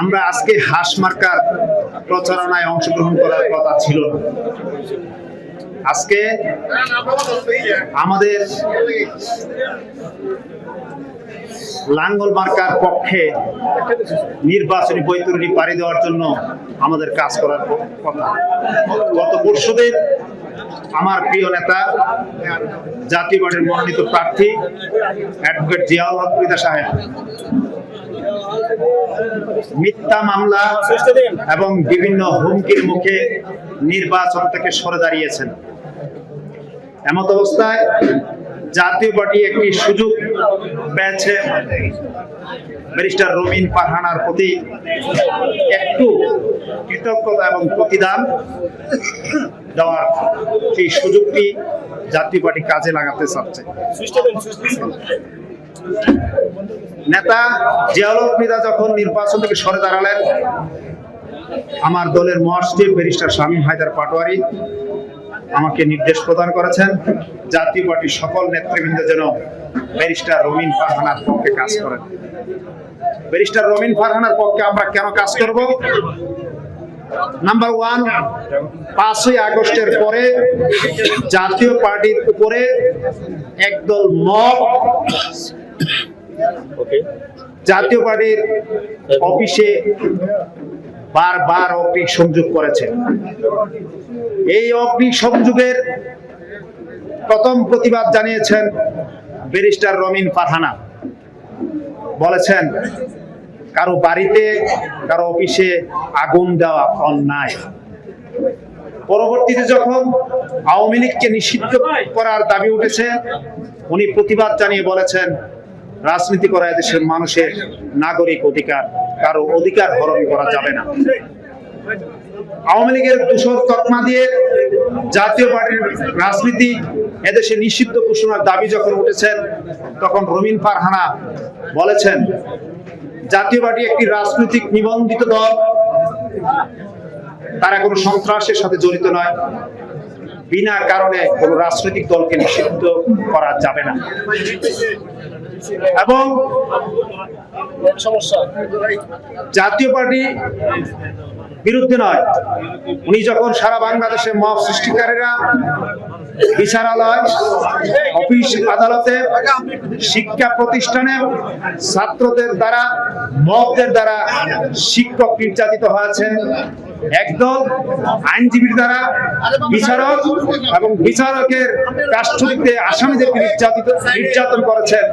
আমরা আজকে হাঁস মার্কার প্রচারণায় অংশগ্রহণ করার কথা ছিল না। আজকে আমাদের লাঙ্গল মার্কার পক্ষে নির্বাচনী বৈতরণী পাড়ি দেওয়ার জন্য আমাদের কাজ করার কথা। গত পরশুদিন আমার প্রিয় নেতা জাতীয় পার্টির মনোনীত প্রার্থী অ্যাডভোকেট জিয়াউল হক মৃধা সাহেব মিথ্যা মামলা এবং বিভিন্ন হুমকির মুখে নির্বাচন থেকে সরে দাঁড়িয়েছেন। এমত অবস্থায় জাতীয় পার্টি একটি সুযোগ পেয়েছে ব্যারিস্টার রবিন ফারহানার প্রতি একটু কৃতজ্ঞতা এবং প্রতিদান দেওয়ার সেই সুযোগটি জাতীয় পার্টি কাজে লাগাতে চাচ্ছে। নেতা জিয়াউল হক মৃধা যখন নির্বাচন থেকে সরে দাঁড়ালেন, আমার দলের মহাসচিব ব্যারিস্টার শামীম হায়দার পাটোয়ারি আমাকে নির্দেশ প্রদান করেছেন জাতীয় পার্টির সকল নেতৃবৃন্দ যেন ব্যারিস্টার রবিন ফারহানার পক্ষে কাজ করেন। ব্যারিস্টার রবিন ফারহানার পক্ষে আমরা কেন কাজ করব? নাম্বার 1, 5ই আগস্টের পরে জাতীয় পার্টির উপরে একদল মব জাতীয় পার্টির অফিসে বারবার অগ্নিসংযোগ করেছে। এই অগ্নিসংযোগের প্রথম প্রতিবাদ জানিয়েছেন ব্যারিস্টার রবিন ফারহানা। বলেছেন কারো বাড়িতে কারো অফিসে আগুন দেওয়া অন্যায়। পরবর্তীতে যখন আওয়ামী লীগকে নিষিদ্ধ করার দাবি উঠেছে, উনি প্রতিবাদ জানিয়ে বলেছেন রাজনীতি করা দেশের মানুষের নাগরিক অধিকার, কারো অধিকার হরণ করা যাবে না। আওয়ামী লীগের দূষর তকমা দিয়ে জাতীয় পার্টির রাজনীতি এদেশে নিষিদ্ধ ঘোষণার দাবি যখন উঠেছেন, তখন রবিন ফারহানা বলেছেন জাতীয় পার্টি একটি রাজনৈতিক নিবন্ধিত দল, তারা কোনো সন্ত্রাসের সাথে জড়িত নয়, বিনা কারণে কোনো রাজনৈতিক দলকে নিষিদ্ধ করা যাবে না। এবং জাতীয় পার্টি বিরুদ্ধে নয়, উনি যখন সারা বাংলাদেশে মব সৃষ্টিকারীরা বিচারালয়, অফিস, আদালতে, শিক্ষা প্রতিষ্ঠানে ছাত্রদের দ্বারা, মবদের দ্বারা শিক্ষক নির্যাতিত হয়েছে, একদল আইনজীবীর দ্বারা বিচারক এবং বিচারকের কাস্টডিতে আসামিদেরকে নির্যাতন করেছেন,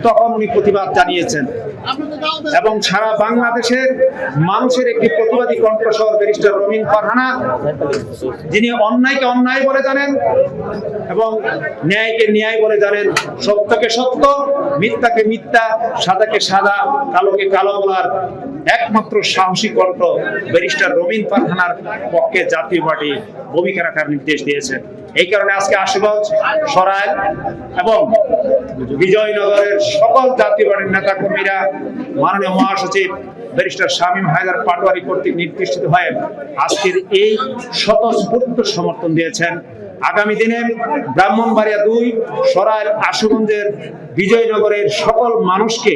তখন উনি প্রতিবাদ জানিয়েছেন। এবং সারা বাংলাদেশের মানুষের একটি প্রতিবাদী কণ্ঠস্বর ব্যারিস্টার রবিন ফারহানা, যিনি অন্যায়কে অন্যায় বলে জানেন এবং ন্যায়কে ন্যায় বলে জানেন, সত্যকে সত্য, মিথ্যাকে মিথ্যা, সাদাকে সাদা, কালোকে কালো বলার একমাত্র সাহসী কণ্ঠ ব্যারিস্টার রবিন ফারহানার পক্ষে জাতীয় পার্টি ভূমিকা রাখার নির্দেশ দিয়েছে। এই কারণে আজকে আশুগঞ্জ, সরাইল এবং বিজয়নগরের সকল জাতীয় পার্টির নেতা কর্মীরা মাননীয় মহাসচিব ব্যারিস্টার শামীম হায়দার পাটোয়ারি কর্তৃক নির্দেশিত হয়ে আজকের এই স্বতঃস্ফূর্ত সমর্থন দিয়েছেন। আগামী দিনে ব্রাহ্মণবাড়িয়া 2, সরাইল, আশুগঞ্জের, বিজয়নগরের সকল মানুষকে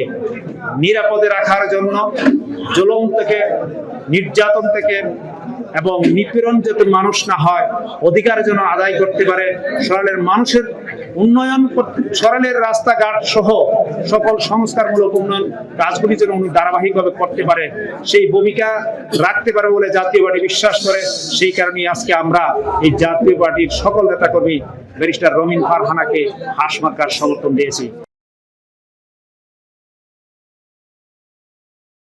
নিরাপদে রাখার জন্য জুলুম থেকে, নির্যাতন থেকে এবং নিপীড়ন যাতে মানুষ না হয়, অধিকার যেন আদায় করতে পারে, সরাইলের মানুষের উন্নয়ন, সরাইলের রাস্তাঘাট সহ সকল সংস্কারমূলক উন্নয়ন কাজগুলি যেন উনি ধারাবাহিকভাবে করতে পারে, সেই ভূমিকা রাখতে পারে বলে জাতীয় পার্টি বিশ্বাস করে। সেই কারণে আজকে আমরা এই জাতীয় পার্টির সকল নেতাকর্মী ব্যারিস্টার রবিন ফারহানাকে হাঁস মার্কার সমর্থন দিয়েছি।